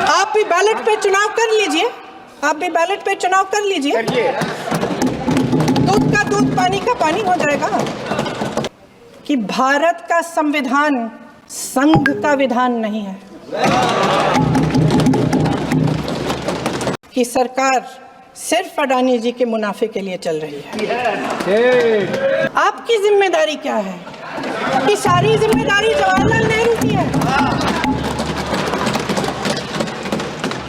आप भी बैलेट पे चुनाव कर लीजिए, आप भी बैलेट पे चुनाव कर लीजिए, दूध का दूध पानी का पानी हो जाएगा। कि भारत का संविधान संघ का विधान नहीं है, कि सरकार सिर्फ अडानी जी के मुनाफे के लिए चल रही है। आपकी जिम्मेदारी क्या है? कि सारी जिम्मेदारी जवाहरलाल नेहरू की है।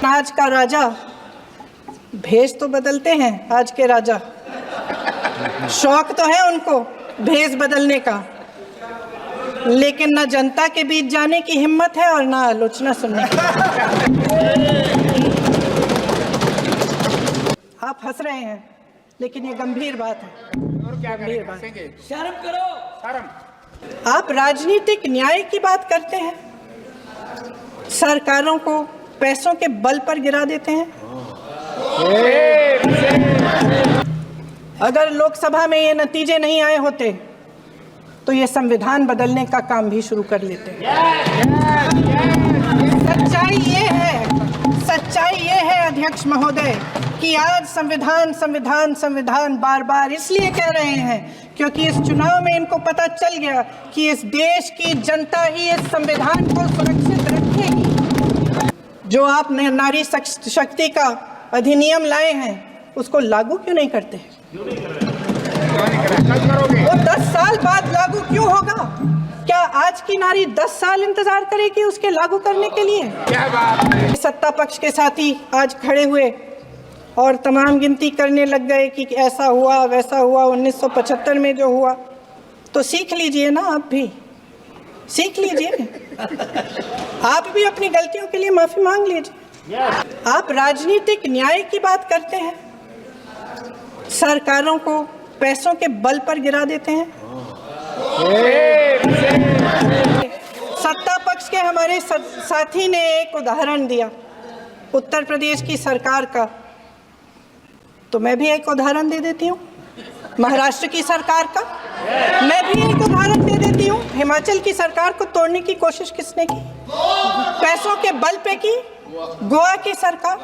आज का राजा, भेष तो बदलते हैं आज के राजा, शौक तो है उनको भेष बदलने का, लेकिन ना जनता के बीच जाने की हिम्मत है और ना आलोचना सुनने की। आप हंस रहे हैं, लेकिन ये गंभीर बात है। और क्या गंभीर बात। शर्म करो, शर्म। आप राजनीतिक न्याय की बात करते हैं, सरकारों को पैसों के बल पर गिरा देते हैं। अगर लोकसभा में ये नतीजे नहीं आए होते तो ये संविधान बदलने का काम भी शुरू कर लेते हैं। सच्चाई ये है अध्यक्ष महोदय कि आज संविधान बार बार इसलिए कह रहे हैं क्योंकि इस चुनाव में इनको पता चल गया कि इस देश की जनता ही इस संविधान को सुरक्षित रखेगी। जो आप नारी शक्ति का अधिनियम लाए हैं उसको लागू क्यों नहीं करते? वो 10 साल बाद लागू क्यों होगा? क्या आज की नारी 10 साल इंतजार करेगी उसके लागू करने के लिए? क्या बात है। सत्ता पक्ष के साथी आज खड़े हुए और तमाम गिनती करने लग गए कि ऐसा हुआ वैसा हुआ 1975 में जो हुआ। तो सीख लीजिए ना, आप भी सीख लीजिए, आप भी अपनी गलतियों के लिए माफी मांग लीजिए। आप राजनीतिक न्याय की बात करते हैं, सरकारों को पैसों के बल पर गिरा देते हैं। सत्ता पक्ष के हमारे साथी ने एक उदाहरण दिया उत्तर प्रदेश की सरकार का, तो मैं भी एक उदाहरण दे देती हूँ महाराष्ट्र की सरकार का, मैं भी एक उदाहरण दे देती हूँ हिमाचल की सरकार को तोड़ने की कोशिश किसने की? पैसों के बल पे की गोवा की सरकार।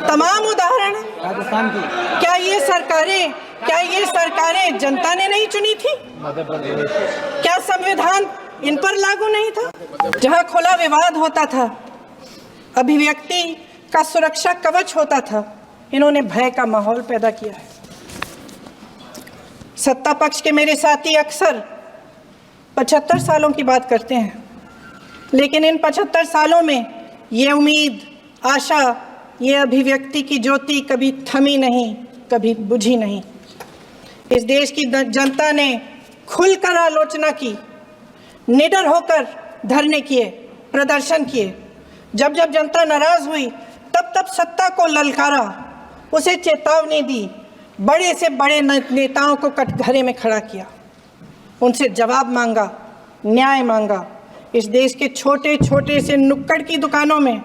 तमाम उदाहरण है राजस्थान की। क्या ये सरकारें जनता ने नहीं चुनी थी? क्या संविधान इन पर लागू नहीं था? जहां खुला विवाद होता था, अभिव्यक्ति का सुरक्षा कवच होता था, इन्होंने भय का माहौल पैदा किया है। सत्ता पक्ष के मेरे साथी अक्सर 75 सालों की बात करते हैं, लेकिन इन 75 सालों में ये उम्मीद, आशा, ये अभिव्यक्ति की ज्योति कभी थमी नहीं, कभी बुझी नहीं। इस देश की जनता ने खुलकर आलोचना की, निडर होकर धरने किए, प्रदर्शन किए। जब जब जनता नाराज हुई तब तब सत्ता को ललकारा, उसे चेतावनी दी, बड़े से बड़े नेताओं को कटघरे में खड़ा किया, उनसे जवाब मांगा, न्याय मांगा। इस देश के छोटे छोटे से नुक्कड़ की दुकानों में,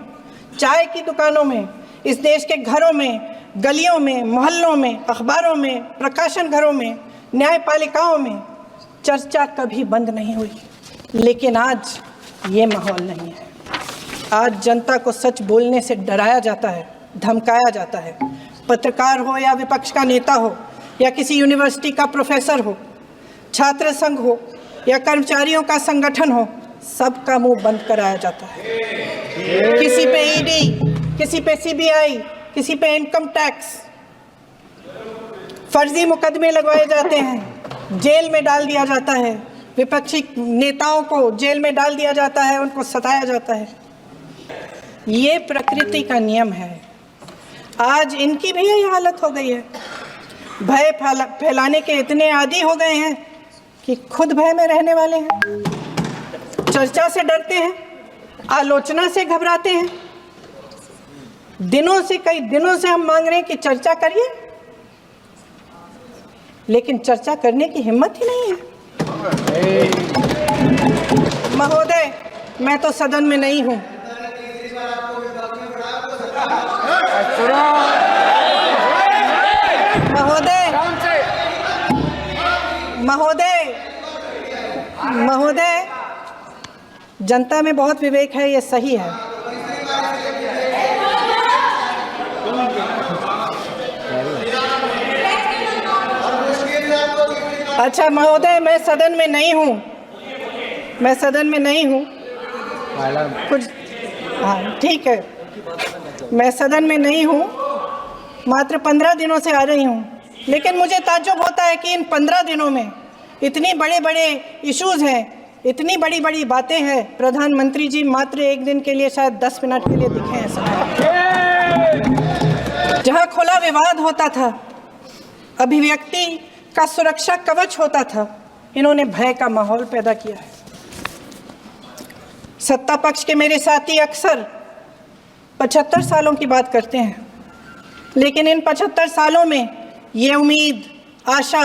चाय की दुकानों में, इस देश के घरों में, गलियों में, मोहल्लों में, अखबारों में, प्रकाशन घरों में, न्यायपालिकाओं में चर्चा कभी बंद नहीं हुई। लेकिन आज ये माहौल नहीं है। आज जनता को सच बोलने से डराया जाता है, धमकाया जाता है। पत्रकार हो या विपक्ष का नेता हो या किसी यूनिवर्सिटी का प्रोफेसर हो, छात्र संघ हो या कर्मचारियों का संगठन हो, सबका मुंह बंद कराया जाता है। किसी पे ईडी, किसी पे सीबीआई, किसी पे इनकम टैक्स, फर्जी मुकदमे लगवाए जाते हैं, जेल में डाल दिया जाता है, विपक्षी नेताओं को जेल में डाल दिया जाता है, उनको सताया जाता है। ये प्रकृति का नियम है। आज इनकी भी यही हालत हो गई है। भय फैलाने के इतने आदी हो गए हैं कि खुद भय में रहने वाले हैं, चर्चा से डरते हैं, आलोचना से घबराते हैं। कई दिनों से हम मांग रहे हैं कि चर्चा करिए, लेकिन चर्चा करने की हिम्मत ही नहीं है। महोदय, मैं तो सदन में नहीं हूं। महोदय, जनता में बहुत विवेक है, ये सही है, अच्छा महोदय, मैं सदन में नहीं हूँ, मैं सदन में नहीं हूँ कुछ। हाँ ठीक है, मैं सदन में नहीं हूँ, मात्र 15 दिनों से आ रही हूँ, लेकिन मुझे ताज्जुब होता है कि इन 15 दिनों में इतनी बड़े बड़े इश्यूज़ हैं, इतनी बड़ी बड़ी बातें हैं, प्रधानमंत्री जी मात्र एक दिन के लिए, शायद 10 मिनट के लिए दिखे हैं सदन। जहाँ खुला विवाद होता था, अभिव्यक्ति का सुरक्षा कवच होता था, इन्होंने भय का माहौल पैदा किया है। सत्ता पक्ष के मेरे साथी अक्सर 75 सालों की बात करते हैं, लेकिन इन 75 सालों में ये उम्मीद, आशा,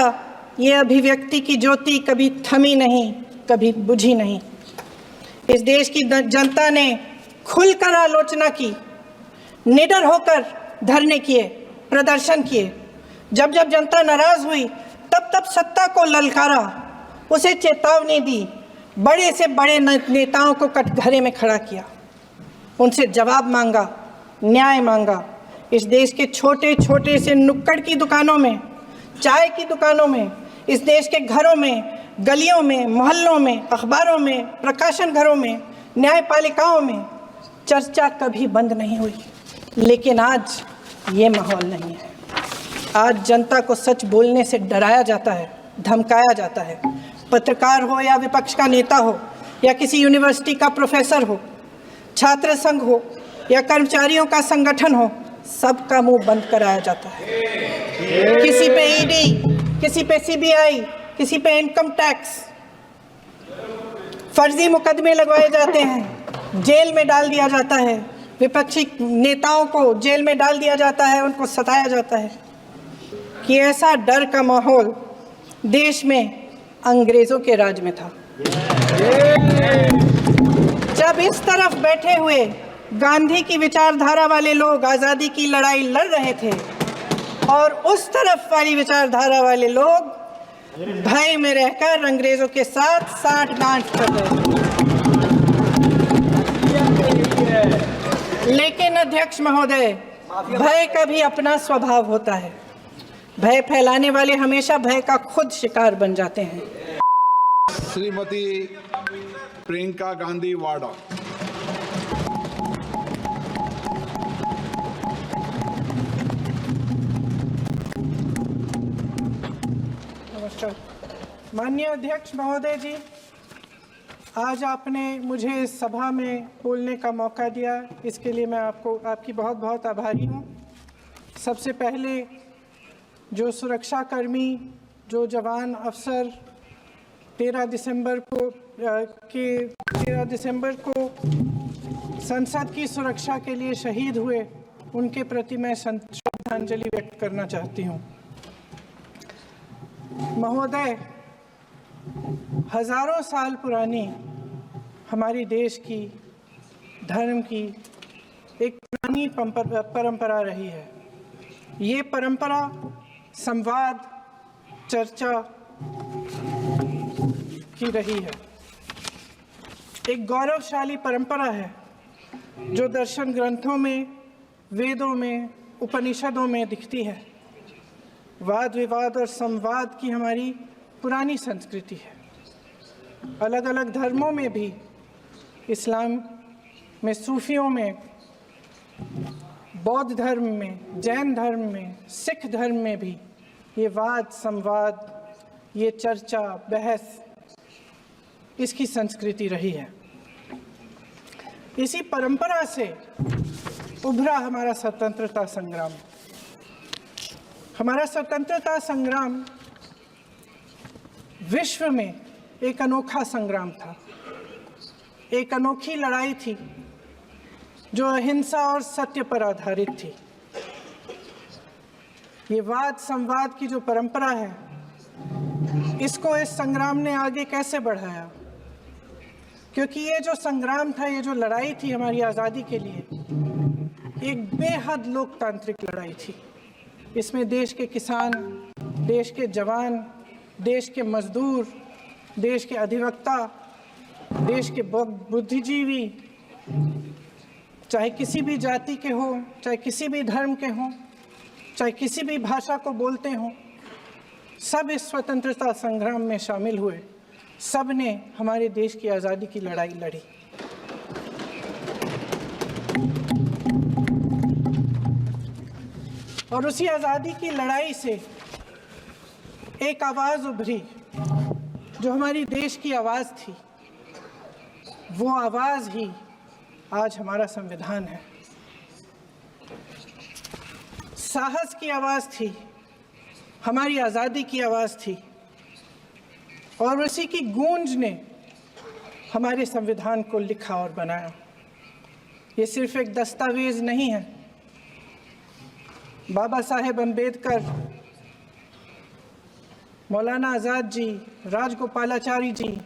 ये अभिव्यक्ति की ज्योति कभी थमी नहीं, कभी बुझी नहीं। इस देश की जनता ने खुलकर आलोचना की, निडर होकर धरने किए, प्रदर्शन किए। जब जब जनता नाराज हुई, तब तब सत्ता को ललकारा, उसे चेतावनी दी, बड़े से बड़े नेताओं को कटघरे में खड़ा किया, उनसे जवाब मांगा, न्याय मांगा। इस देश के छोटे छोटे से नुक्कड़ की दुकानों में, चाय की दुकानों में, इस देश के घरों में, गलियों में, मोहल्लों में, अखबारों में, प्रकाशन घरों में, न्यायपालिकाओं में चर्चा कभी बंद नहीं हुई। लेकिन आज ये माहौल नहीं है। आज जनता को सच बोलने से डराया जाता है, धमकाया जाता है। पत्रकार हो या विपक्ष का नेता हो या किसी यूनिवर्सिटी का प्रोफेसर हो, छात्र संघ हो या कर्मचारियों का संगठन हो, सबका मुंह बंद कराया जाता है। किसी पे ईडी, किसी पे सीबीआई, किसी पे इनकम टैक्स, फर्जी मुकदमे लगवाए जाते हैं, जेल में डाल दिया जाता है, विपक्षी नेताओं को जेल में डाल दिया जाता है, उनको सताया जाता है। कि ऐसा डर का माहौल देश में अंग्रेजों के राज में था। जब इस तरफ बैठे हुए गांधी की विचारधारा वाले लोग आज़ादी की लड़ाई लड़ रहे थे और उस तरफ वाली विचारधारा वाले लोग भय में रहकर अंग्रेजों के साथ साठगांठ कर रहे थे। लेकिन अध्यक्ष महोदय, भय का भी अपना स्वभाव होता है। भय फैलाने वाले हमेशा भय का खुद शिकार बन जाते हैं। श्रीमती प्रियंका गांधी वाड्रा। नमस्कार। माननीय अध्यक्ष महोदय जी, आज आपने मुझे इस सभा में बोलने का मौका दिया, इसके लिए मैं आपकी बहुत बहुत आभारी हूँ। सबसे पहले जो सुरक्षाकर्मी, जो जवान अफसर 13 दिसंबर को संसद की सुरक्षा के लिए शहीद हुए, उनके प्रति मैं श्रद्धांजलि व्यक्त करना चाहती हूँ। महोदय, हजारों साल पुरानी हमारी देश की, धर्म की एक पुरानी परंपरा रही है। ये परंपरा संवाद, चर्चा की रही है। एक गौरवशाली परंपरा है जो दर्शन ग्रंथों में, वेदों में, उपनिषदों में दिखती है। वाद विवाद और संवाद की हमारी पुरानी संस्कृति है। अलग अलग धर्मों में भी, इस्लाम में, सूफियों में, बौद्ध धर्म में, जैन धर्म में, सिख धर्म में भी ये वाद संवाद, ये चर्चा, बहस, इसकी संस्कृति रही है। इसी परंपरा से उभरा हमारा स्वतंत्रता संग्राम। हमारा स्वतंत्रता संग्राम विश्व में एक अनोखा संग्राम था, एक अनोखी लड़ाई थी जो अहिंसा और सत्य पर आधारित थी। ये वाद संवाद की जो परंपरा है, इसको इस संग्राम ने आगे कैसे बढ़ाया? क्योंकि ये जो संग्राम था, ये जो लड़ाई थी हमारी आज़ादी के लिए, एक बेहद लोकतांत्रिक लड़ाई थी। इसमें देश के किसान, देश के जवान, देश के मजदूर, देश के अधिवक्ता, देश के बुद्धिजीवी, चाहे किसी भी जाति के हो, चाहे किसी भी धर्म के हों, चाहे किसी भी भाषा को बोलते हों, सब इस स्वतंत्रता संग्राम में शामिल हुए, सब ने हमारे देश की आज़ादी की लड़ाई लड़ी। और उसी आज़ादी की लड़ाई से एक आवाज़ उभरी जो हमारी देश की आवाज़ थी। वो आवाज़ ही आज हमारा संविधान है। साहस की आवाज़ थी, हमारी आज़ादी की आवाज़ थी, और उसी की गूंज ने हमारे संविधान को लिखा और बनाया। ये सिर्फ एक दस्तावेज नहीं है। बाबा साहेब अम्बेडकर, मौलाना आज़ाद जी, राजगोपालाचारी जी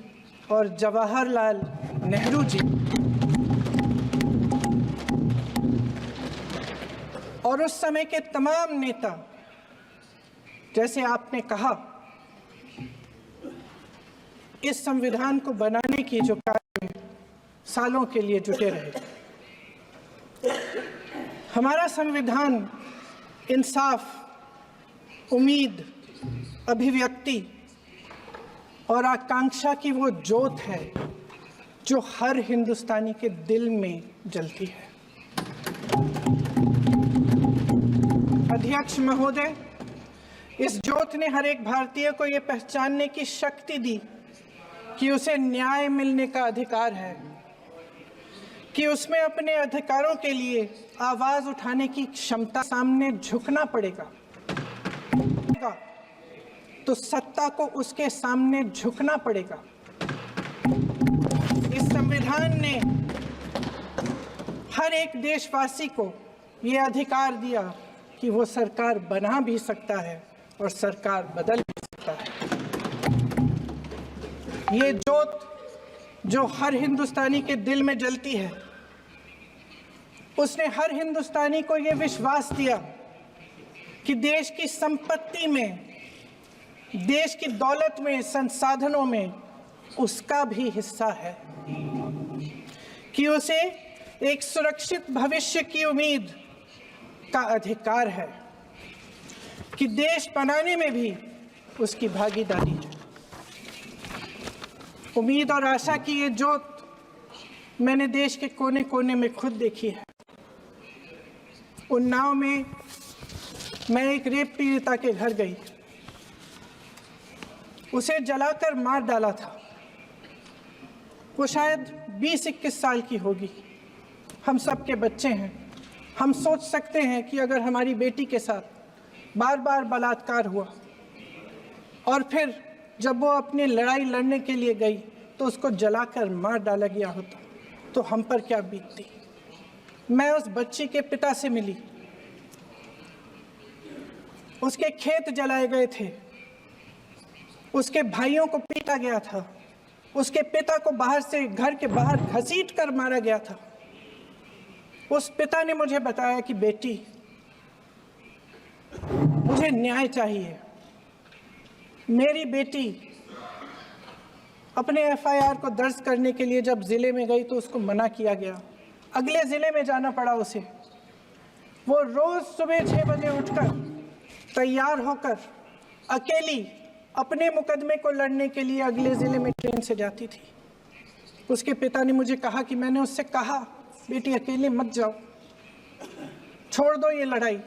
और जवाहरलाल नेहरू जी और उस समय के तमाम नेता, जैसे आपने कहा, इस संविधान को बनाने की जो कार्य में सालों के लिए जुटे रहे। हमारा संविधान इंसाफ, उम्मीद, अभिव्यक्ति और आकांक्षा की वो जोत है जो हर हिंदुस्तानी के दिल में जलती है। अध्यक्ष महोदय, इस जोत ने हर एक भारतीय को ये पहचानने की शक्ति दी कि उसे न्याय मिलने का अधिकार है, कि उसमें अपने अधिकारों के लिए आवाज़ उठाने की क्षमता, सामने झुकना पड़ेगा तो सत्ता को उसके सामने झुकना पड़ेगा। इस संविधान ने हर एक देशवासी को ये अधिकार दिया कि वो सरकार बना भी सकता है और सरकार बदल भी सकता है। ये जोत जो हर हिंदुस्तानी के दिल में जलती है, उसने हर हिंदुस्तानी को ये विश्वास दिया कि देश की संपत्ति में, देश की दौलत में, संसाधनों में उसका भी हिस्सा है, कि उसे एक सुरक्षित भविष्य की उम्मीद का अधिकार है, कि देश बनाने में भी उसकी भागीदारी है। उम्मीद और आशा की ये जोत मैंने देश के कोने कोने में खुद देखी है। उन्नाव में मैं एक रेप पीड़िता के घर गई, उसे जलाकर मार डाला था। वो शायद 20-21 साल की होगी। हम सब के बच्चे हैं। हम सोच सकते हैं कि अगर हमारी बेटी के साथ बार बार बलात्कार हुआ और फिर जब वो अपनी लड़ाई लड़ने के लिए गई तो उसको जलाकर मार डाला गया होता तो हम पर क्या बीतती। मैं उस बच्ची के पिता से मिली। उसके खेत जलाए गए थे, उसके भाइयों को पीटा गया था, उसके पिता को बाहर से, घर के बाहर घसीट कर मारा गया था। उस पिता ने मुझे बताया कि बेटी, मुझे न्याय चाहिए। मेरी बेटी अपने एफआईआर को दर्ज करने के लिए जब ज़िले में गई तो उसको मना किया गया। अगले ज़िले में जाना पड़ा उसे। वो रोज़ सुबह 6 बजे उठकर तैयार होकर अकेली अपने मुकदमे को लड़ने के लिए अगले ज़िले में ट्रेन से जाती थी। उसके पिता ने मुझे कहा कि मैंने उससे कहा, बेटी अकेले मत जाओ, छोड़ दो ये लड़ाई।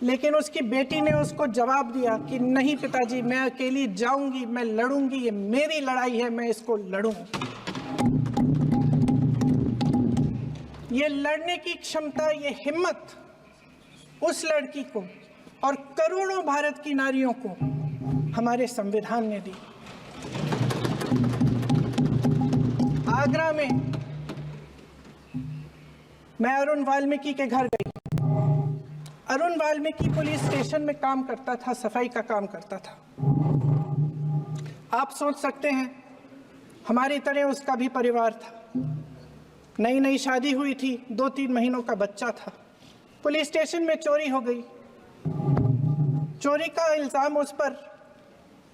लेकिन उसकी बेटी ने उसको जवाब दिया कि नहीं पिताजी, मैं अकेली जाऊंगी, मैं लड़ूंगी, ये मेरी लड़ाई है, मैं इसको लड़ूं। ये लड़ने की क्षमता, ये हिम्मत उस लड़की को और करोड़ों भारत की नारियों को हमारे संविधान ने दी। आगरा में मैं अरुण वाल्मीकि के घर गई। अरुण वाल्मीकि पुलिस स्टेशन में काम करता था, सफाई का काम करता था। आप सोच सकते हैं हमारी तरह उसका भी परिवार था। नई नई शादी हुई थी, 2-3 महीनों का बच्चा था। पुलिस स्टेशन में चोरी हो गई। चोरी का इल्ज़ाम उस पर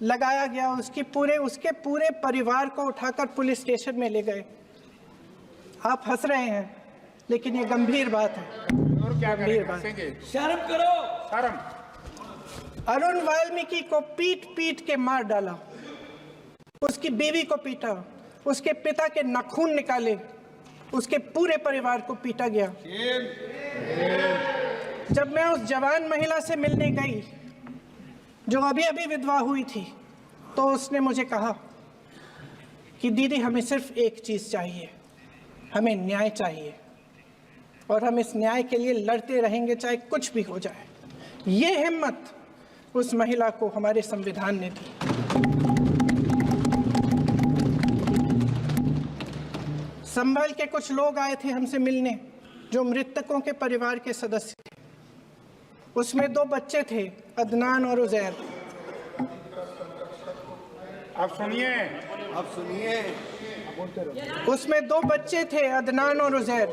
लगाया गया। उसके पूरे परिवार को उठाकर पुलिस स्टेशन में ले गए। आप हंस रहे हैं, लेकिन ये गंभीर बात है। और क्या गंभीर बात। शर्म करो, शर्म। अरुण वाल्मीकि को पीट पीट के मार डाला, उसकी बीवी को पीटा, उसके पिता के नाखून निकाले, उसके पूरे परिवार को पीटा गया। जब मैं उस जवान महिला से मिलने गई जो अभी अभी विधवा हुई थी, तो उसने मुझे कहा कि दीदी हमें सिर्फ एक चीज़ चाहिए, हमें न्याय चाहिए और हम इस न्याय के लिए लड़ते रहेंगे चाहे कुछ भी हो जाए। ये हिम्मत उस महिला को हमारे संविधान ने दी। संभल के कुछ लोग आए थे हमसे मिलने जो मृतकों के परिवार के सदस्य थे। उसमें 2 बच्चे थे, अदनान और उजैर। आप सुनिए। उसमें 2 बच्चे थे, अदनान और उजैर।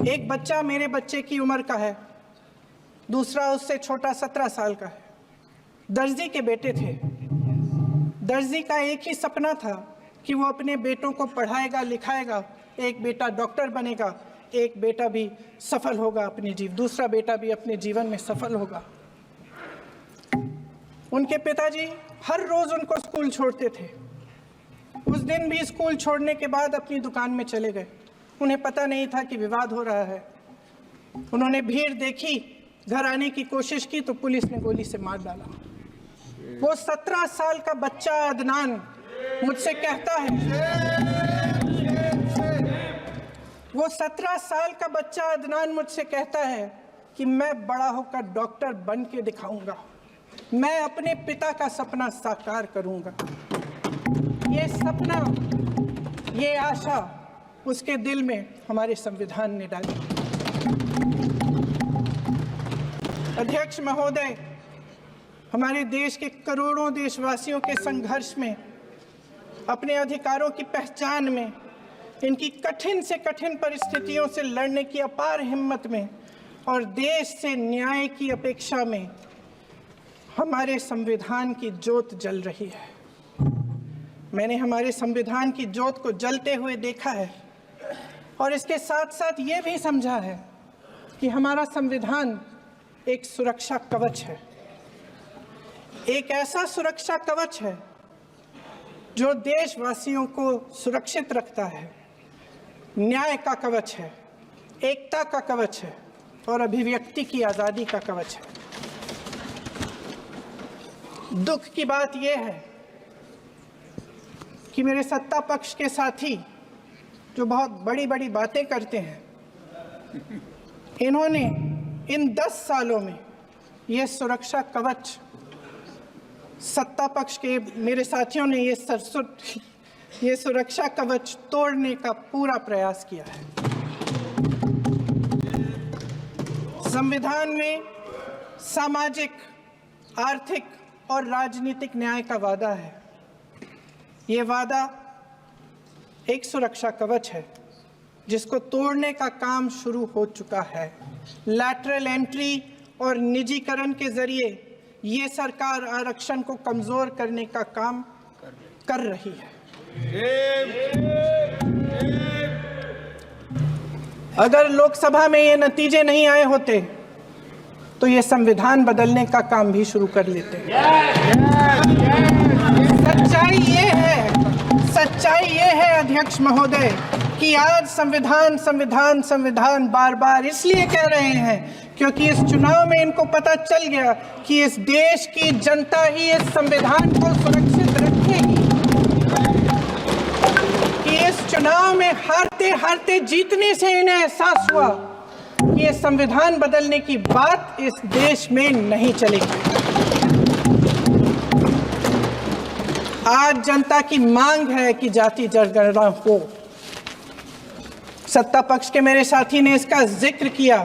एक बच्चा मेरे बच्चे की उम्र का है, दूसरा उससे छोटा 17 साल का है। दर्जी के बेटे थे। दर्जी का एक ही सपना था कि वो अपने बेटों को पढ़ाएगा लिखाएगा, एक बेटा डॉक्टर बनेगा, एक बेटा भी सफल होगा दूसरा बेटा भी अपने जीवन में सफल होगा। उनके पिताजी हर रोज उनको स्कूल छोड़ते थे। उस दिन भी स्कूल छोड़ने के बाद अपनी दुकान में चले गए। उन्हें पता नहीं था कि विवाद हो रहा है। उन्होंने भीड़ देखी, घर आने की कोशिश की तो पुलिस ने गोली से मार डाला। वो 17 साल का बच्चा अदनान मुझसे कहता है, वो 17 साल का बच्चा अदनान मुझसे कहता है कि मैं बड़ा होकर डॉक्टर बन के दिखाऊंगा, मैं अपने पिता का सपना साकार करूंगा। ये सपना, ये आशा उसके दिल में हमारे संविधान ने डाली। अध्यक्ष महोदय, हमारे देश के करोड़ों देशवासियों के संघर्ष में, अपने अधिकारों की पहचान में, इनकी कठिन से कठिन परिस्थितियों से लड़ने की अपार हिम्मत में और देश से न्याय की अपेक्षा में हमारे संविधान की ज्योत जल रही है। मैंने हमारे संविधान की ज्योत को जलते हुए देखा है और इसके साथ साथ ये भी समझा है कि हमारा संविधान एक सुरक्षा कवच है, एक ऐसा सुरक्षा कवच है जो देशवासियों को सुरक्षित रखता है, न्याय का कवच है, एकता का कवच है और अभिव्यक्ति की आज़ादी का कवच है। दुख की बात यह है कि मेरे सत्ता पक्ष के साथी जो बहुत बड़ी बड़ी बातें करते हैं, इन्होंने इन 10 सालों में यह सुरक्षा कवच, सत्ता पक्ष के मेरे साथियों ने ये सुरक्षा कवच तोड़ने का पूरा प्रयास किया है। संविधान में सामाजिक, आर्थिक और राजनीतिक न्याय का वादा है। ये वादा एक सुरक्षा कवच है जिसको तोड़ने का काम शुरू हो चुका है। लैटरल एंट्री और निजीकरण के जरिए ये सरकार आरक्षण को कमजोर करने का काम कर रही है। अगर लोकसभा में ये नतीजे नहीं आए होते तो ये संविधान बदलने का काम भी शुरू कर लेते। सच्चाई ये है अध्यक्ष महोदय कि आज संविधान बार बार इसलिए कह रहे हैं क्योंकि इस चुनाव में इनको पता चल गया कि इस देश की जनता ही इस संविधान को सुरक्षित रखेगी, कि इस चुनाव में हारते हारते जीतने से इन्हें एहसास हुआ कि ये संविधान बदलने की बात इस देश में नहीं चलेगी। आज जनता की मांग है कि जाति जनगणना हो। सत्ता पक्ष के मेरे साथी ने इसका जिक्र किया।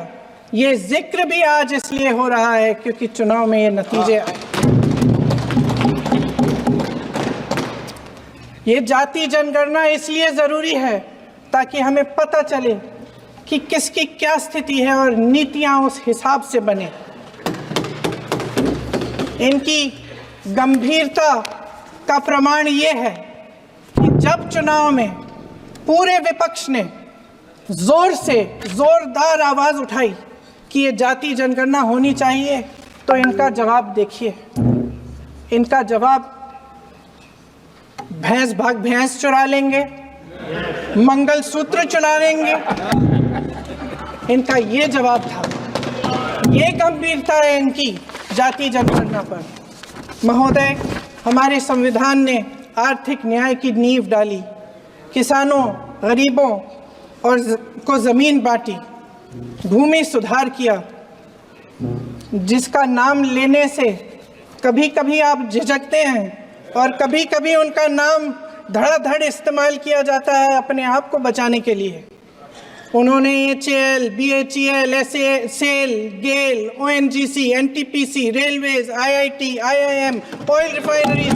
ये जिक्र भी आज इसलिए हो रहा है क्योंकि चुनाव में ये नतीजे आए। ये जाति जनगणना इसलिए जरूरी है ताकि हमें पता चले कि किसकी क्या स्थिति है और नीतियां उस हिसाब से बने। इनकी गंभीरता का प्रमाण ये है कि जब चुनाव में पूरे विपक्ष ने जोरदार आवाज उठाई कि ये जाति जनगणना होनी चाहिए, तो इनका जवाब देखिए। इनका जवाब भैंस भाग भैंस चुरा लेंगे, मंगलसूत्र चुरा लेंगे, इनका ये जवाब था। ये गंभीरता है इनकी जाति जनगणना पर। महोदय, हमारे संविधान ने आर्थिक न्याय की नींव डाली, किसानों, गरीबों और को जमीन बांटी, भूमि सुधार किया, जिसका नाम लेने से कभी कभी आप झिझकते हैं और कभी कभी उनका नाम धड़ाधड़ इस्तेमाल किया जाता है अपने आप को बचाने के लिए। उन्होंने HAL, BHEL, SAL, GAIL, ONGC, NTPC, railways, IIT, IIM, oil refinery,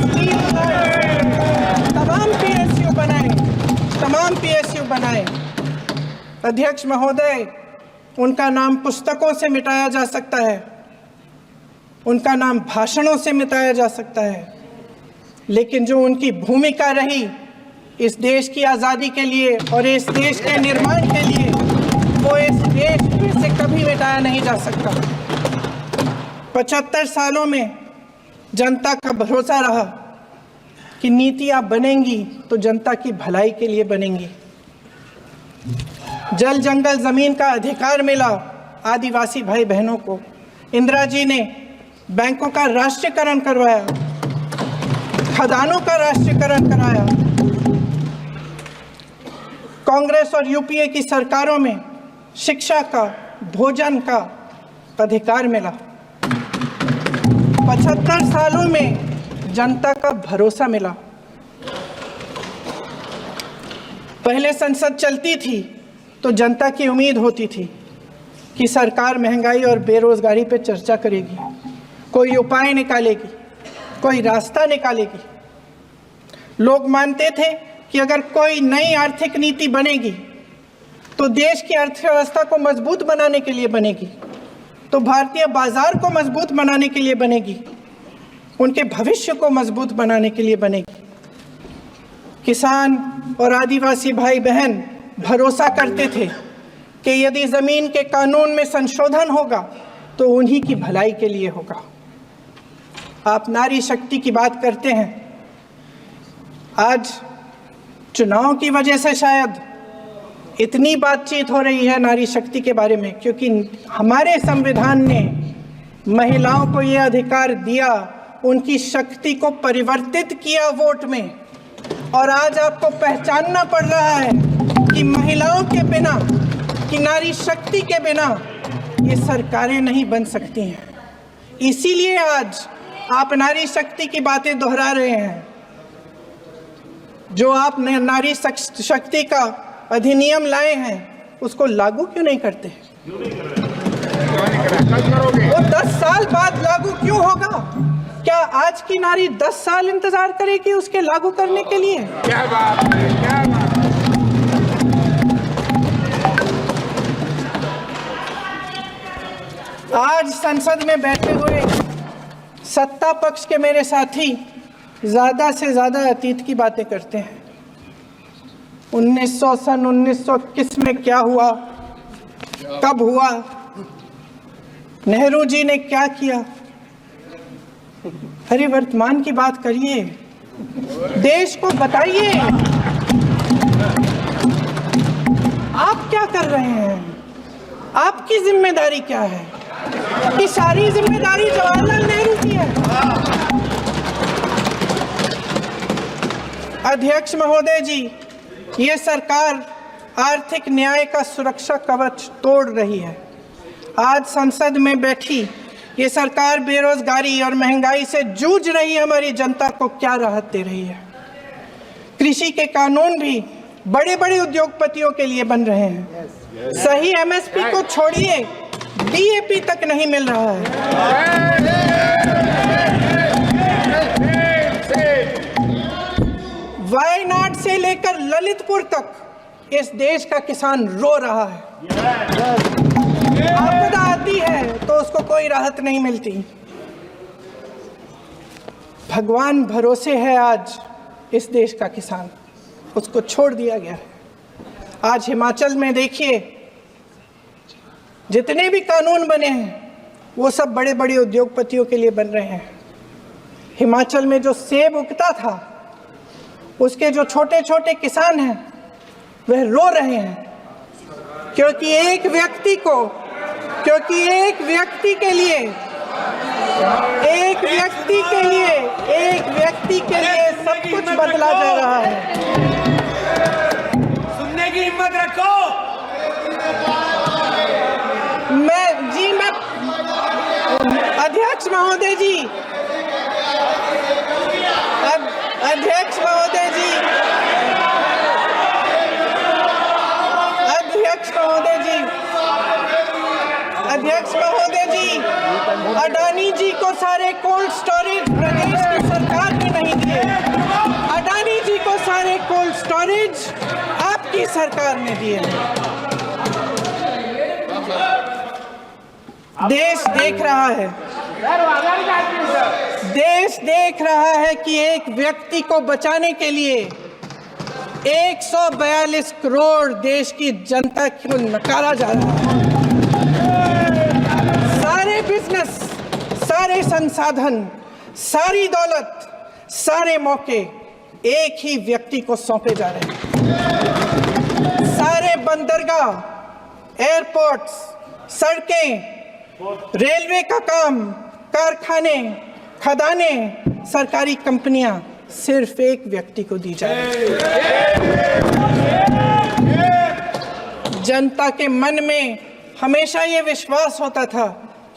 तमाम PSU बनाए। अध्यक्ष महोदय, उनका नाम पुस्तकों से मिटाया जा सकता है, उनका नाम भाषणों से मिटाया जा सकता है, लेकिन जो उनकी भूमिका रही इस देश की आज़ादी के लिए और इस देश के निर्माण के लिए, वो इस देश से कभी मिटाया नहीं जा सकता। 75 सालों में जनता का भरोसा रहा कि नीतियाँ बनेंगी तो जनता की भलाई के लिए बनेंगी। जल जंगल जमीन का अधिकार मिला आदिवासी भाई बहनों को। इंदिरा जी ने बैंकों का राष्ट्रीयकरण करवाया, खदानों का राष्ट्रीयकरण कराया। कांग्रेस और यूपीए की सरकारों में शिक्षा का, भोजन का अधिकार मिला। 75 सालों में जनता का भरोसा मिला। पहले संसद चलती थी तो जनता की उम्मीद होती थी कि सरकार महंगाई और बेरोजगारी पर चर्चा करेगी, कोई उपाय निकालेगी, कोई रास्ता निकालेगी। लोग मानते थे कि अगर कोई नई आर्थिक नीति बनेगी तो देश की अर्थव्यवस्था को मजबूत बनाने के लिए बनेगी, तो भारतीय बाजार को मजबूत बनाने के लिए बनेगी, उनके भविष्य को मजबूत बनाने के लिए बनेगी। किसान और आदिवासी भाई बहन भरोसा करते थे कि यदि जमीन के कानून में संशोधन होगा तो उन्हीं की भलाई के लिए होगा। आप नारी शक्ति की बात करते हैं। आज चुनाव की वजह से शायद इतनी बातचीत हो रही है नारी शक्ति के बारे में, क्योंकि हमारे संविधान ने महिलाओं को यह अधिकार दिया, उनकी शक्ति को परिवर्तित किया वोट में। और आज आपको पहचानना पड़ रहा है कि महिलाओं के बिना, कि नारी शक्ति के बिना ये सरकारें नहीं बन सकती हैं। इसीलिए आज आप नारी शक्ति की बातें दोहरा रहे हैं। जो आप नारी शक्ति का अधिनियम लाए हैं उसको लागू क्यों नहीं करते? वो 10 साल बाद लागू क्यों होगा? क्या आज की नारी 10 साल इंतजार करेगी उसके लागू करने के लिए? क्या बात है, क्या बात है। आज संसद में बैठे हुए सत्ता पक्ष के मेरे साथी ज़्यादा से ज़्यादा अतीत की बातें करते हैं। 1921 में क्या हुआ, कब हुआ, नेहरू जी ने क्या किया। अरे वर्तमान की बात करिए, देश को बताइए आप क्या कर रहे हैं, आपकी जिम्मेदारी क्या है। कि सारी जिम्मेदारी जवाहरलाल नेहरू की है। अध्यक्ष महोदय जी, ये सरकार आर्थिक न्याय का सुरक्षा कवच तोड़ रही है। आज संसद में बैठी ये सरकार बेरोजगारी और महंगाई से जूझ रही हमारी जनता को क्या राहत दे रही है। कृषि के कानून भी बड़े बड़े उद्योगपतियों के लिए बन रहे हैं। सही MSP को छोड़िए, DAP तक नहीं मिल रहा है। वायनाड से लेकर ललितपुर तक इस देश का किसान रो रहा है। आपदा आती है तो उसको कोई राहत नहीं मिलती। भगवान भरोसे है आज इस देश का किसान, उसको छोड़ दिया गया है। आज हिमाचल में देखिए, जितने भी कानून बने हैं वो सब बड़े बड़े उद्योगपतियों के लिए बन रहे हैं। हिमाचल में जो सेब उगता था, उसके जो छोटे छोटे किसान हैं वह रो रहे हैं, क्योंकि एक व्यक्ति के लिए सब कुछ बदला जा रहा है। सुनने की हिम्मत रखो। मैं अध्यक्ष महोदय जी, अध्यक्ष महोदय जी, अडानी जी को सारे कोल्ड स्टोरेज प्रदेश की सरकार ने नहीं दिए। अडानी जी को सारे कोल्ड स्टोरेज आपकी सरकार ने दिए हैं। देश देख रहा है कि एक व्यक्ति को बचाने के लिए 142 करोड़ देश की जनता को नकारा जा रहा है। सारे बिजनेस, सारे संसाधन, सारी दौलत, सारे मौके एक ही व्यक्ति को सौंपे जा रहे हैं। सारे बंदरगाह, एयरपोर्ट्स, सड़कें, रेलवे का काम, कारखाने, खदानें, सरकारी कंपनियां सिर्फ एक व्यक्ति को दी जा रही है। जनता के मन में हमेशा ये विश्वास होता था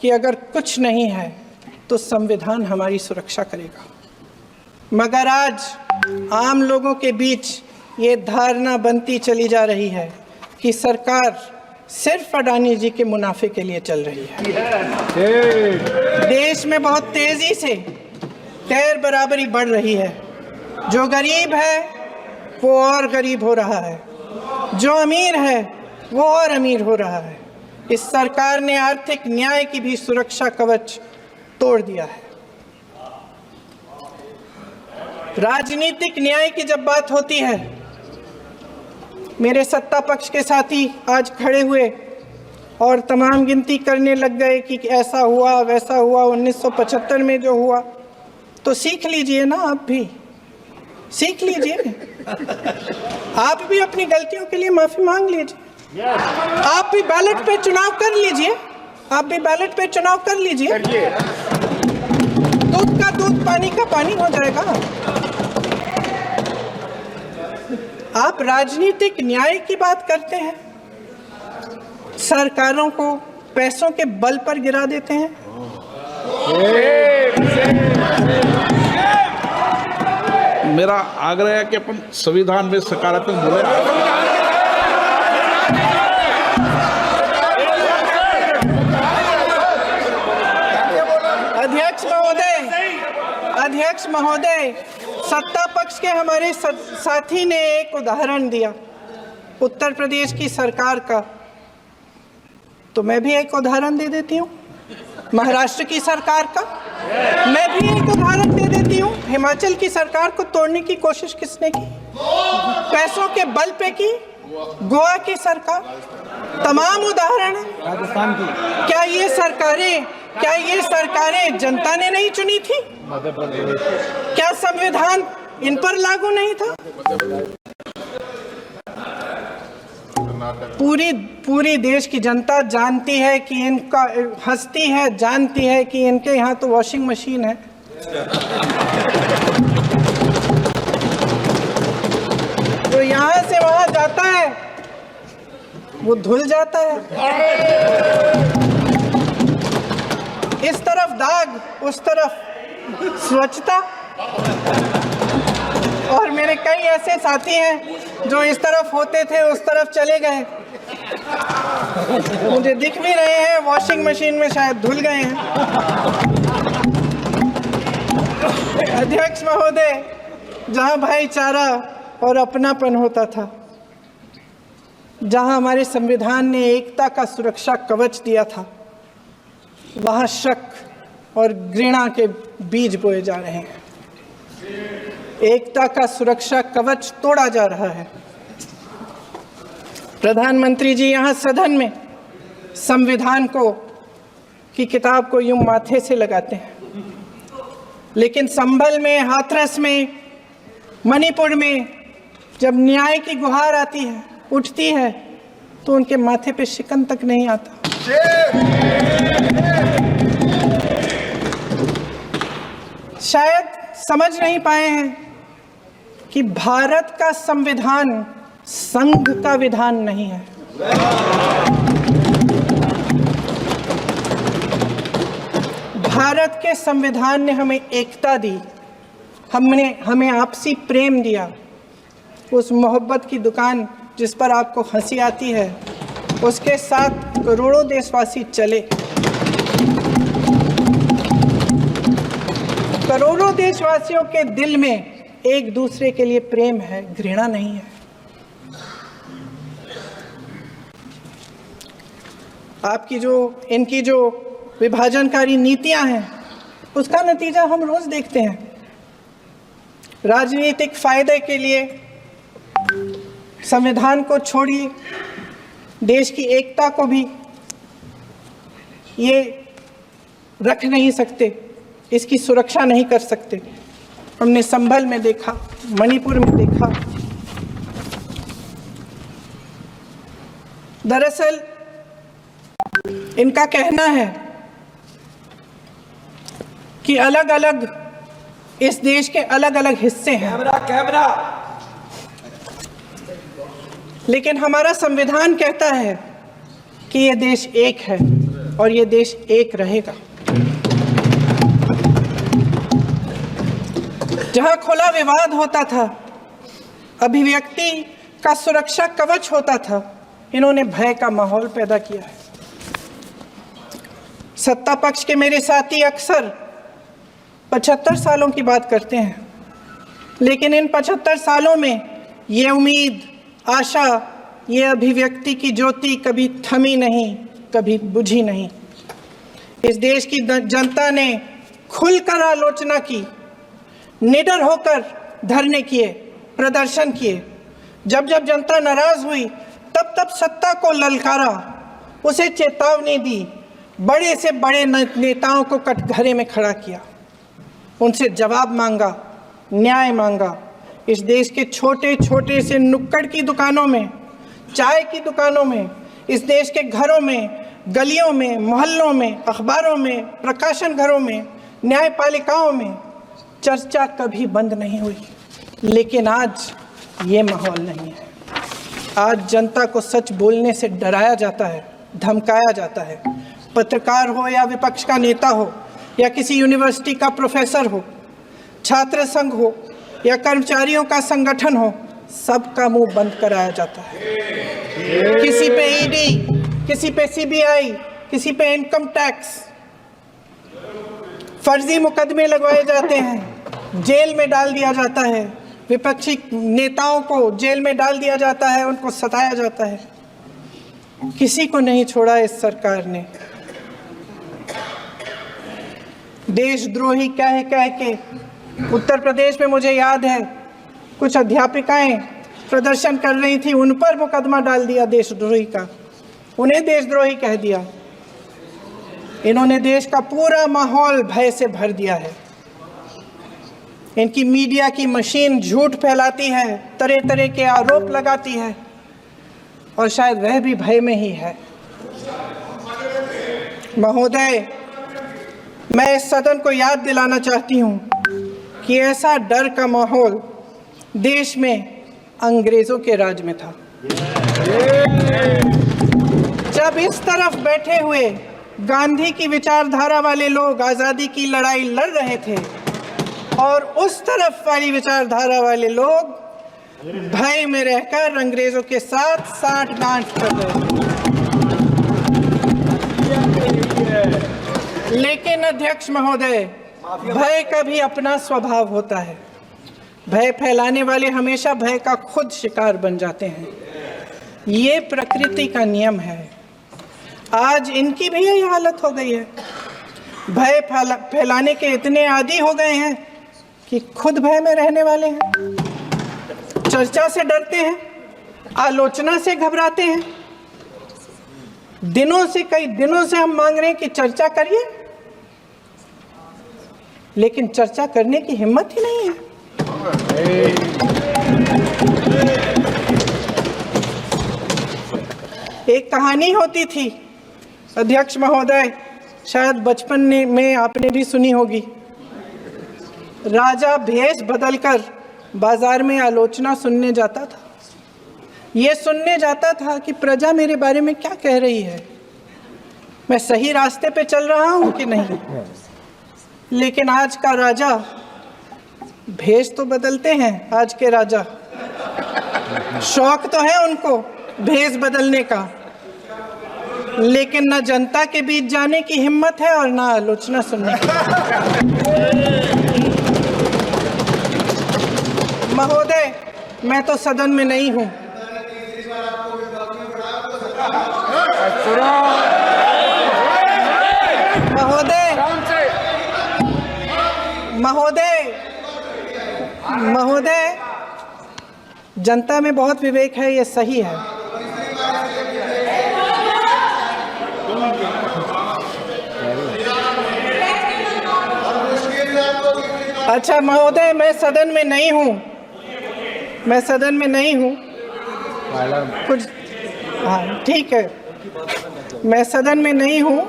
कि अगर कुछ नहीं है तो संविधान हमारी सुरक्षा करेगा, मगर आज आम लोगों के बीच ये धारणा बनती चली जा रही है कि सरकार सिर्फ अडानी जी के मुनाफे के लिए चल रही है। देश में बहुत तेजी से गैर बराबरी बढ़ रही है। जो गरीब है वो और गरीब हो रहा है, जो अमीर है वो और अमीर हो रहा है। इस सरकार ने आर्थिक न्याय की भी सुरक्षा कवच तोड़ दिया है। राजनीतिक न्याय की जब बात होती है, मेरे सत्ता पक्ष के साथी आज खड़े हुए और तमाम गिनती करने लग गए कि ऐसा हुआ वैसा हुआ, 1975 में जो हुआ। तो सीख लीजिए ना, आप भी सीख लीजिए। आप भी अपनी गलतियों के लिए माफी मांग लीजिए। आप भी बैलेट पे चुनाव कर लीजिए। दूध का दूध, पानी का पानी हो जाएगा। आप राजनीतिक न्याय की बात करते हैं, सरकारों को पैसों के बल पर गिरा देते हैं। मेरा आग्रह है कि अपन संविधान में सकारात्मक बोले। अध्यक्ष महोदय, सत्ता पक्ष के हमारे साथी ने एक उदाहरण दिया उत्तर प्रदेश की सरकार का, तो मैं भी एक उदाहरण दे देती हूँ महाराष्ट्र की सरकार का। मैं भी एक उदाहरण दे देती हूँ हिमाचल की सरकार को तोड़ने की कोशिश किसने की, पैसों के बल पे की, गोवा की सरकार। तमाम उदाहरण राजस्थान की। क्या ये सरकारें जनता ने नहीं चुनी थी? क्या संविधान इन पर लागू नहीं था? पूरी देश की जनता जानती है कि इनका हंसती है, जानती है कि इनके यहाँ तो वॉशिंग मशीन है। तो यहाँ से वहां जाता है वो धुल जाता है। इस तरफ दाग, उस तरफ स्वच्छता। और मेरे कई ऐसे साथी हैं जो इस तरफ होते थे उस तरफ चले गए, मुझे दिख भी रहे हैं, वॉशिंग मशीन में शायद धुल गए हैं। अध्यक्ष महोदय, जहां भाईचारा और अपनापन होता था, जहां हमारे संविधान ने एकता का सुरक्षा कवच दिया था, वहां शक और घृणा के बीज बोए जा रहे हैं। एकता का सुरक्षा कवच तोड़ा जा रहा है। प्रधानमंत्री जी यहाँ सदन में संविधान को की किताब को यूं माथे से लगाते हैं, लेकिन संभल में, हाथरस में, मणिपुर में जब न्याय की गुहार आती है, उठती है, तो उनके माथे पे शिकन तक नहीं आता। शायद समझ नहीं पाए हैं कि भारत का संविधान संघ का विधान नहीं है। भारत के संविधान ने हमें एकता दी, हमें आपसी प्रेम दिया। उस मोहब्बत की दुकान जिस पर आपको हंसी आती है, उसके साथ करोड़ों देशवासी चले। करोड़ों देशवासियों के दिल में एक दूसरे के लिए प्रेम है, घृणा नहीं है। इनकी जो विभाजनकारी नीतियां हैं, उसका नतीजा हम रोज देखते हैं। राजनीतिक फायदे के लिए संविधान को छोड़िए, देश की एकता को भी ये रख नहीं सकते, इसकी सुरक्षा नहीं कर सकते। हमने संभल में देखा, मणिपुर में देखा। दरअसल इनका कहना है कि अलग अलग इस देश के अलग अलग हिस्से हैं, कैमरा लेकिन हमारा संविधान कहता है कि ये देश एक है और ये देश एक रहेगा। जहां खुला विवाद होता था, अभिव्यक्ति का सुरक्षा कवच होता था, इन्होंने भय का माहौल पैदा किया है। सत्ता पक्ष के मेरे साथी अक्सर 75 सालों की बात करते हैं, लेकिन इन 75 सालों में ये उम्मीद, आशा, ये अभिव्यक्ति की ज्योति कभी थमी नहीं, कभी बुझी नहीं। इस देश की जनता ने खुलकर आलोचना की, निडर होकर धरने किए, प्रदर्शन किए। जब जब जनता नाराज हुई, तब तब सत्ता को ललकारा, उसे चेतावनी दी, बड़े से बड़े नेताओं को कटघरे में खड़ा किया, उनसे जवाब मांगा, न्याय मांगा। इस देश के छोटे छोटे से नुक्कड़ की दुकानों में, चाय की दुकानों में, इस देश के घरों में, गलियों में, मोहल्लों में, अखबारों में, प्रकाशन घरों में, न्यायपालिकाओं में चर्चा कभी बंद नहीं हुई। लेकिन आज ये माहौल नहीं है। आज जनता को सच बोलने से डराया जाता है, धमकाया जाता है। पत्रकार हो या विपक्ष का नेता हो या किसी यूनिवर्सिटी का प्रोफेसर हो, छात्र संघ हो या कर्मचारियों का संगठन हो, सबका मुंह बंद कराया जाता है। किसी पे ईडी, किसी पे सीबीआई, किसी पे इनकम टैक्स, फर्जी मुकदमे लगवाए जाते हैं, जेल में डाल दिया जाता है। विपक्षी नेताओं को जेल में डाल दिया जाता है, उनको सताया जाता है। किसी को नहीं छोड़ा इस सरकार ने। देशद्रोही कह के उत्तर प्रदेश में मुझे याद है कुछ अध्यापिकाएं प्रदर्शन कर रही थी, उन पर मुकदमा डाल दिया देशद्रोही का, उन्हें देशद्रोही कह दिया। इन्होंने देश का पूरा माहौल भय से भर दिया है। इनकी मीडिया की मशीन झूठ फैलाती है, तरह तरह के आरोप लगाती है, और शायद वह भी भय में ही है। महोदय, मैं इस सदन को याद दिलाना चाहती हूँ कि ऐसा डर का माहौल देश में अंग्रेजों के राज में था। जब इस तरफ बैठे हुए गांधी की विचारधारा वाले लोग आज़ादी की लड़ाई लड़ रहे थे और उस तरफ वाली विचारधारा वाले लोग भय में रहकर अंग्रेजों के साथ साठ-गांठ कर रहे थे। लेकिन अध्यक्ष महोदय, भय का भी अपना स्वभाव होता है। भय फैलाने वाले हमेशा भय का खुद शिकार बन जाते हैं। ये प्रकृति का नियम है। आज इनकी भी यही हालत हो गई है। भय फैलाने के इतने आदी हो गए हैं कि खुद भय में रहने वाले हैं, चर्चा से डरते हैं, आलोचना से घबराते हैं। कई दिनों से हम मांग रहे हैं कि चर्चा करिए, लेकिन चर्चा करने की हिम्मत ही नहीं है। एक कहानी होती थी अध्यक्ष महोदय, शायद बचपन में आपने भी सुनी होगी। राजा भेष बदलकर बाजार में आलोचना सुनने जाता था। ये सुनने जाता था कि प्रजा मेरे बारे में क्या कह रही है, मैं सही रास्ते पे चल रहा हूं कि नहीं। लेकिन आज का राजा, भेष तो बदलते हैं आज के राजा, शौक तो है उनको भेष बदलने का, लेकिन ना जनता के बीच जाने की हिम्मत है और ना आलोचना सुनने की। महोदय, मैं तो सदन में नहीं हूं। महोदय, जनता में बहुत विवेक है, ये सही है। अच्छा महोदय, मैं सदन में नहीं हूँ, कुछ, हाँ ठीक है, मैं सदन में नहीं हूँ,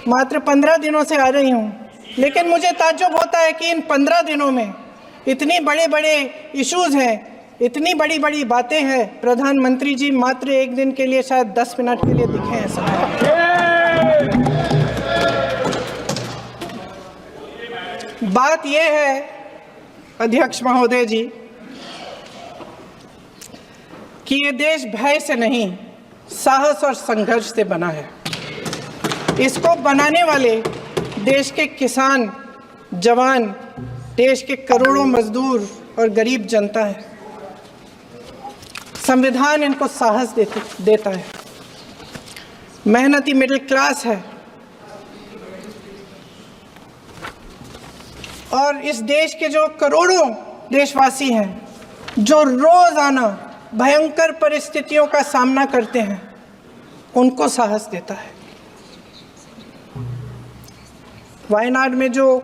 मात्र 15 दिनों से आ रही हूँ। लेकिन मुझे ताज्जुब होता है कि इन 15 दिनों में इतनी बड़े इश्यूज हैं, इतनी बड़ी बातें हैं, प्रधानमंत्री जी मात्र एक दिन के लिए शायद 10 मिनट के लिए दिखे हैं सभा। बात यह है अध्यक्ष महोदय जी कि ये देश भय से नहीं, साहस और संघर्ष से बना है। इसको बनाने वाले देश के किसान, जवान, देश के करोड़ों मजदूर और गरीब जनता है। संविधान इनको साहस देता है। मेहनती मिडिल क्लास है और इस देश के जो करोड़ों देशवासी हैं, जो रोजाना भयंकर परिस्थितियों का सामना करते हैं, उनको साहस देता है। वायनाड में जो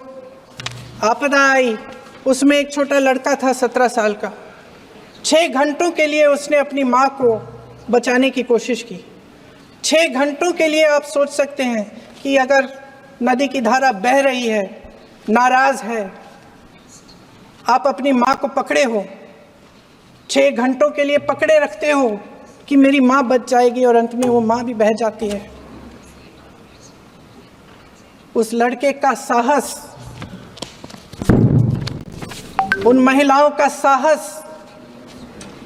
आपदा आई, उसमें एक छोटा लड़का था 17 साल का। 6 घंटों के लिए उसने अपनी माँ को बचाने की कोशिश की। 6 घंटों के लिए आप सोच सकते हैं कि अगर नदी की धारा बह रही है, नाराज है, आप अपनी माँ को पकड़े हो, 6 घंटों के लिए पकड़े रखते हो कि मेरी माँ बच जाएगी, और अंत में वो माँ भी बह जाती है। उस लड़के का साहस, उन महिलाओं का साहस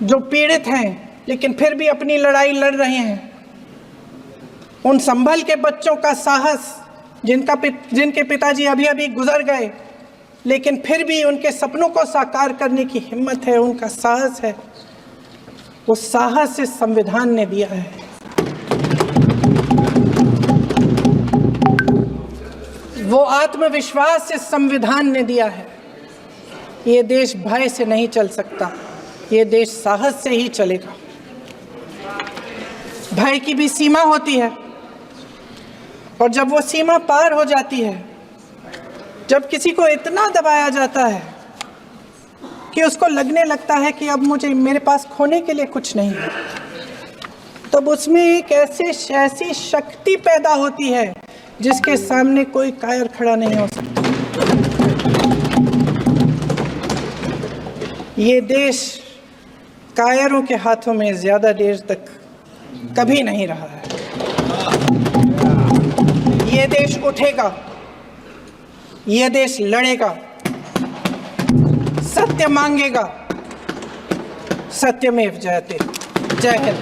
जो पीड़ित हैं लेकिन फिर भी अपनी लड़ाई लड़ रहे हैं, उन संभल के बच्चों का साहस जिनके पिताजी अभी गुजर गए, लेकिन फिर भी उनके सपनों को साकार करने की हिम्मत है, उनका साहस है। उस साहस से संविधान ने दिया है। वो आत्मविश्वास से संविधान ने दिया है। ये देश भय से नहीं चल सकता, ये देश साहस से ही चलेगा। भय की भी सीमा होती है, और जब वो सीमा पार हो जाती है, जब किसी को इतना दबाया जाता है कि उसको लगने लगता है कि अब मेरे पास खोने के लिए कुछ नहीं है, तब उसमें एक ऐसी शक्ति पैदा होती है जिसके सामने कोई कायर खड़ा नहीं हो सकता। ये देश कायरों के हाथों में ज्यादा देर तक कभी नहीं रहा है। ये देश उठेगा, ये देश लड़ेगा, सत्य मांगेगा, सत्यमेव जयते। जय हिंद।